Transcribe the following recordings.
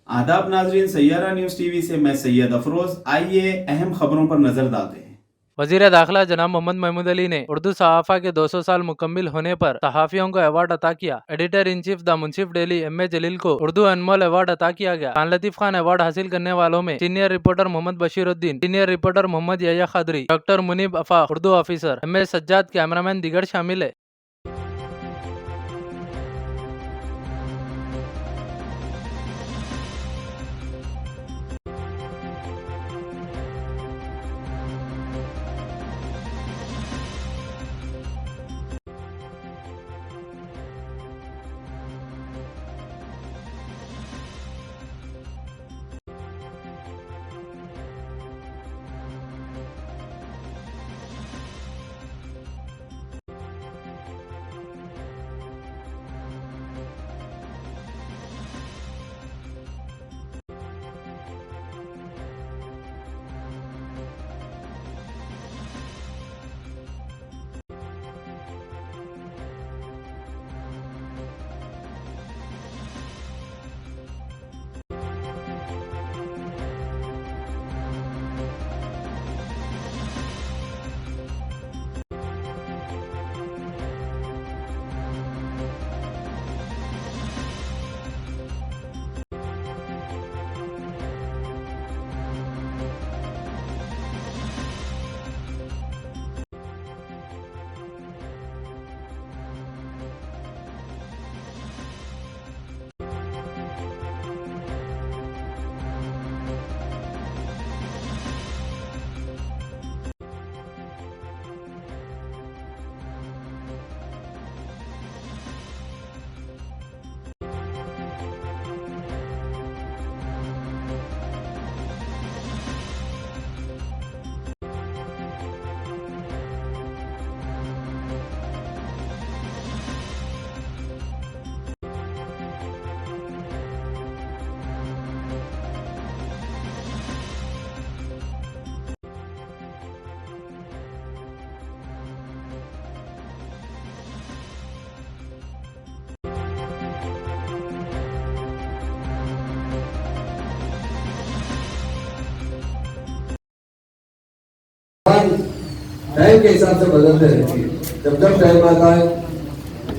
आदाब नाजरीन, Saiyaara news TV से मैं सैयद अफरोज। आइए अहम खबरों पर नजर डालते हैं। वजीर दाखिला जनाब मोहम्मद महमूद अली ने उर्दू सहाफ़ा के 200 साल मुकम्मिल होने पर सहाफ़ियों को अवार्ड अता किया। Editor in chief the Munsif daily MA. Jaleel को उर्दू अनमोल अवार्ड अता किया गया। खान लतीफ़ खान अवार्ड हासिल करने वालों में senior reporter Mohammad Bashiruddin, senior reporter Mohammad Yahya Khadri, doctor Munib Afa Urdu officer, MA. Sajjad, cameraman दीगर शामिल है। टाइम के हिसाब से बदलते रहती है। जब जब टाइम आता है,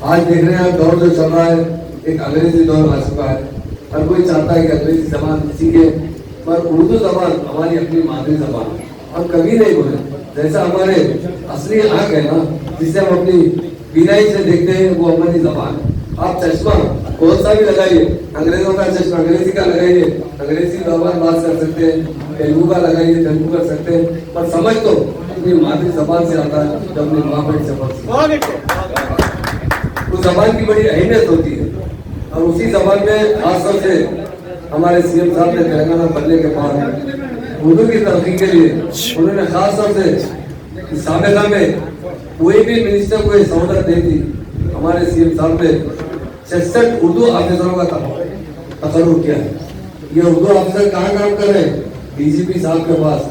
आज देख रहे हैं दौर जो चल रहा है, एक अंग्रेजी दौर आ चुका है। हर कोई चाहता है कि अंग्रेजी जबान सीखे, पर उर्दू जबान हमारी अपनी मादरी जबान हम कभी नहीं भूले। जैसा हमारे असली आँख है ना, जिसे हम अपनी बीनाई से देखते हैं, वो हमारी जबान है। आप चश्मा कौन सा भी लगाइए, अंग्रेजों का चश्मा अंग्रेजी का लगाइए, अंग्रेजी जबान बात कर सकते हैं, तेलुगु का लगाइए तेलुगु कर सकते हैं, पर समझ तो अपनी मादरी जबान से आता है, जब अपनी माँ बड़ी जबान से। उस जबान की बड़ी अहमियत होती है, और उसी जबान में खासतौर से हमारे सीएम साहब ने तेलंगाना बनने के बाद उर्दू की तरक्की के लिए उन्होंने खासतौर से साबिका में कोई भी मिनिस्टर को सहूलत नहीं थी। हमारे सीएम साहब ने 66 उर्दू ऑफिसरों का तकर्रुर किया है। ये उर्दू ऑफिसर कहाँ काम कर रहे हैं? डीजीपी साहब के पास,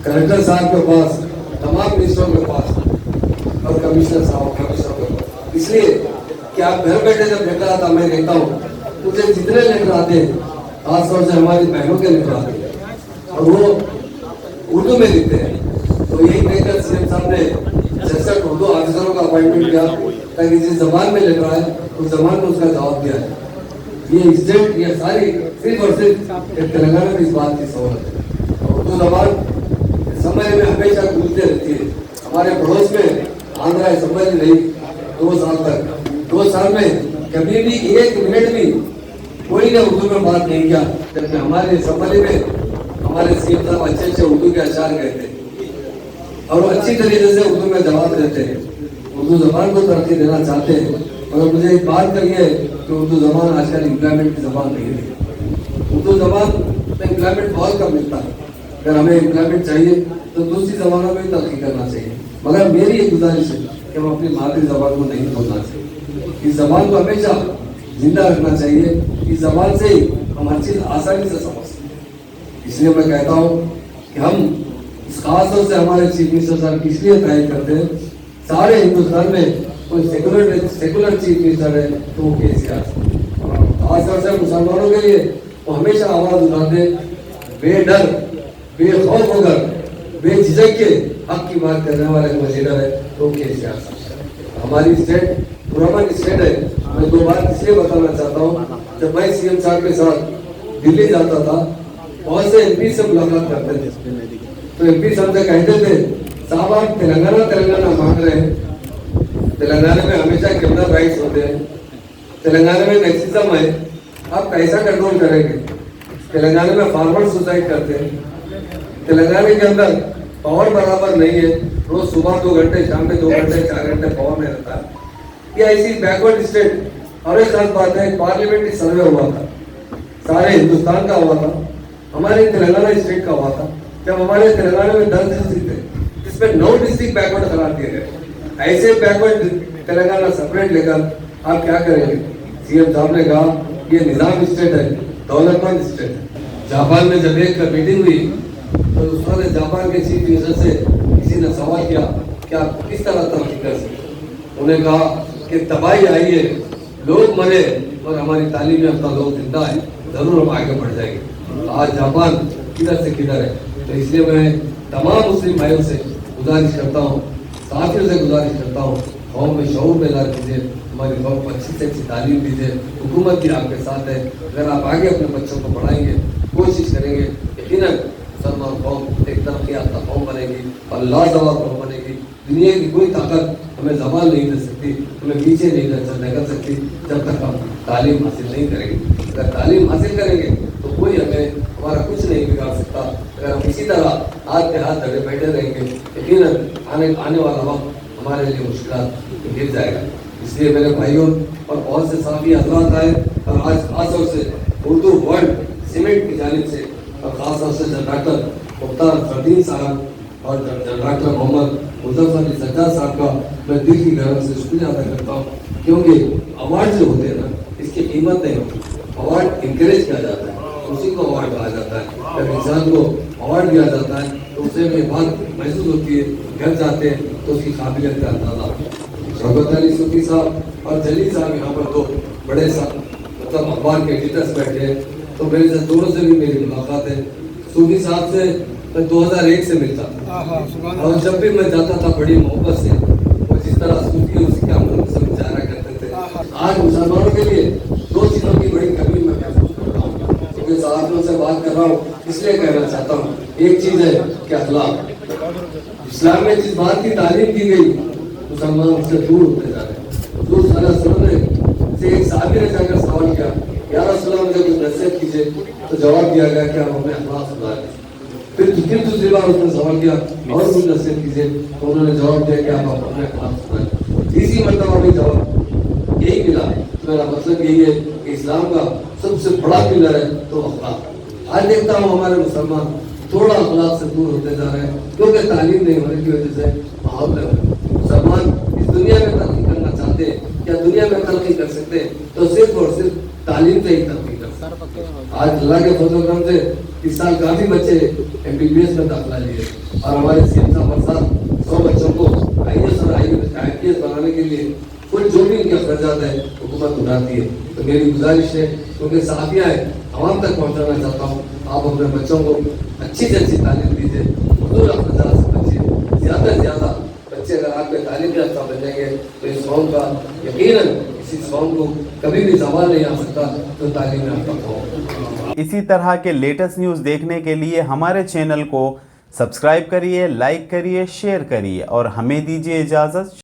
कलेक्टर साहब के पास, तमाम मिनिस्टरों के पास और कमिश्नर साहब कमिश्नर के पास। इसलिए कि आप घर बैठे जब लेटर आता, मैं देखता हूँ मुझे जितने लेटर आते हैं, खासतौर से हमारी बहनों के लेटर आते हैं और वो उर्दू में लिखते हैं। तो यही कहकर सीएम साहब ने 66 उर्दू ऑफिसरों का अपॉइंटमेंट किया, ताकि जिस जबान में लेटर आए उस जबान में उसका जवाब दिया है। ये स्टेट, ये सारी सिर्फ और सिर्फ तेलंगाना में इस बात की सहूलत है। उर्दू जबान समय में हमेशा गूंजते रहती है। हमारे पड़ोस में आंध्रा असेंबली रही 2 साल तक, 2 साल में कभी भी 1 मिनट भी कोई ने उर्दू में बात नहीं किया, जबकि हमारे असेंबली में हमारे सीएम साहब अच्छे उर्दू के अशार कहते हैं और अच्छी तरीके से उर्दू में जवाब देते हैं। उर्दू जबान को तरक्की देना चाहते हैं, मगर मुझे एक बात कही है कि उर्दू जबान आजकल एम्प्लॉयमेंट की जबान नहीं है। उर्दू जबान में एम्प्लॉयमेंट बहुत कम मिलता है। अगर हमें एम्प्लॉयमेंट चाहिए तो दूसरी जबानों में भी तरक्की करना चाहिए, मगर मेरी एक गुजारिश है कि हम अपनी मादरी जबान को नहीं भूलना चाहिए। इस जबान को हमेशा जिंदा रखना चाहिए। इस जबान से ही हम हर चीज आसानी से समझ सकते हैं। इसलिए मैं कहता हूँ कि हम इस खास तौर से हमारे चीफ मिनिस्टर साहब इसलिए तायद करते हैं, सारे हिंदुस्तान में कोई सेकुलर चीफ मिनिस्टर है तो वो केसीआर। खास तौर से मुसलमानों के लिए वो हमेशा आवाज उठाते, बेडर बेखौफ होकर बेझिझक के हक की बात करने वाले कोई लीडर है तो केसीआर साहब। हमारी स्टेट पुराना स्टेट है। मैं दो बात इसलिए बताना चाहता हूँ, जब मैं सीएम साहब के साथ दिल्ली जाता था, बहुत से एमपी से मुलाकात करते थे, तो एमपी साहब से कहते थे साहब आप तेलंगाना मांग रहे हैं, तेलंगाना में हमेशा क्रिमिनल राइट्स होते हैं, तेलंगाना में नेक्सिज्म है, आप कैसा कंट्रोल करेंगे? तेलंगाना में फार्मर सुसाइड करते हैं, तेलंगाना के अंदर पावर बराबर नहीं है, रोज सुबह 2 घंटे, शाम में 2 घंटे, 4 घंटे पावर में रहता है। ये ऐसी बैकवर्ड स्टेट। और एक खास बात है, पार्लियामेंट्री सर्वे हुआ था, सारे हिंदुस्तान का हुआ था, हमारे तेलंगाना स्टेट का हुआ था। जब हमारे तेलंगाना में 10 डिस्ट्रिक्ट है, जिसमें 9 डिस्ट्रिक्ट बैकवर्ड करार दिए गए। ऐसे बैकवर्ड तेलंगाना सेपरेट लेकर आप क्या करेंगे? सीएम साहब ने कहा ये निजाम स्टेट है, डेवलपमेंट स्टेट है। जापान में जब एक मीटिंग हुई तो उसने जापान के चीफ मिनिस्टर से किसी ने सवाल किया कि आप किस तरह तरक्की कर सकते? उन्हें कहा कि तबाही आई है, लोग मरे और हमारी तालीम याफ्ता लोग जिंदा है, जरूर हम आगे बढ़ जाएंगे। आज जापान किधर से किधर है। तो इसलिए मैं तमाम मुस्लिम भाइयों से गुजारिश करता हूँ, साथियों से गुजारिश करता हूँ, कौम में शऊर पैदा कीजिए, हमारी कौम को अच्छी से अच्छी तालीम दीजिए। हुकूमत भी आपके साथ है, अगर आप आगे अपने बच्चों को पढ़ाएंगे, कोशिश करेंगे, यकीनन मुसलमान कौम एक तरक्की याफ्ता कौम बनेगी और लाजवाब कौम बनेगी। दुनिया की कोई ताकत हमें ज़बान नहीं दे सकती, हमें पीछे नहीं कर सकती जब तक हम तालीम हासिल नहीं करेंगे। अगर तालीम हासिल करेंगे तो कोई हमें हमारा कुछ नहीं बिगाड़ सकता। अगर हम इसी तरह हाथ पे हाथ धरे बैठे रहेंगे, यकीनन आने वाला वक्त हमारे लिए मुश्किल गिर जाएगा। इसलिए मेरे भाइयों और बहुत से साथी हजरात आए और आज खास तौर से उर्दू वर्ल्ड सीमेंट की जानिब से और खास तौर से डॉक्टर मुख्तार फरदीन साहब और डॉक्टर मोहम्मद मुजफ्फर अली सज्जाद साहब का मैं दिल की गहराई से शुक्रिया अदा करता हूँ, क्योंकि अवार्ड जो होते हैं ना, इसकी कीमत नहीं होती। अवार्ड इंकरेज किया जाता है, उसी को अवार्ड कहा जाता है। जब इंसान को अवार्ड दिया जाता है तो उसे भी बात महसूस होती है, घर जाते हैं तो उसकी काबिलियत का अंदाजा। शौकत अली सूफी साहब और जलील साहब यहाँ पर तो बड़े मतलब अखबार के एडिटर्स बैठे हैं, तो मेरे से दोनों से भी मेरी मुलाकात है। सूफी साहब से मैं 2001 से मिलता था और जब भी मैं जाता था बड़ी मोहब्बत से, वो जिस तरह सूफी उसके हम सब गुजारा करते थे। आज मुसलमानों के लिए 2 चीज़ों की बड़ी कमी मैं महसूस करता हूँ, क्योंकि साथियों से बात कर रहा हूँ इसलिए कहना चाहता हूँ। एक चीज़ है कि अखलाक, इस्लाम में जिस बात की तालीम की गई मुसलमान उससे दूर होते जा रहे हैं। दूर से एक साहबी ने जाकर सवाल किया, या रसूलल्लाह मुझे कुछ नसीहत कीजिए, तो जवाब दिया गया कि आप अपने अखलाक सुधारें। फिर दूसरी बार उसने सवाल किया और कुछ नसीहत कीजिए, तो उन्होंने जवाब दिया कि आप अपने अखलाक सुधारें। तीसरी मरतबा भी जवाब यही मिला। मेरा मतलब यही है कि इस्लाम का सबसे बड़ा पिलर है तो अखलाक। आज देखता हूँ हमारे मुसलमान थोड़ा अखलाक से दूर होते जा रहे हैं, क्योंकि तालीम नहीं होने की वजह से माहौल में मुसलमान इस दुनिया में तरक्की करना चाहते हैं या दुनिया में तरक्की कर सकते हैं तो सिर्फ और सिर्फ तालीम से ही तरक्की कर सकते हैं। आज अल्लाह के फजल करम से इस साल काफी बच्चे MBBS में दाखिला लिए और हमारे सीएम साहब साथ 100 बच्चों को IAS और IPS बनाने के लिए कुछ जो भी उनके अखराजात है हुकूमत उठाती है। तो मेरी गुजारिश है, क्योंकि साथियाँ हैं, आवाम तक पहुँचाना चाहता हूँ, आप अपने बच्चों को अच्छी से अच्छी तालीम दीजिए। हुजूर अखराजात से बच्चे ज़्यादा से ज़्यादा बच्चे अगर आपके तालीम याफ्ता बन जाएंगे तो इस कौम का यकीनन इस कौम को कभी भी सवाल नहीं आ सकता तो तालीम याफ्ता कौम। इसी तरह के लेटेस्ट न्यूज़ देखने के लिए हमारे चैनल को सब्सक्राइब करिए, लाइक करिए, शेयर करिए और हमें दीजिए इजाज़त।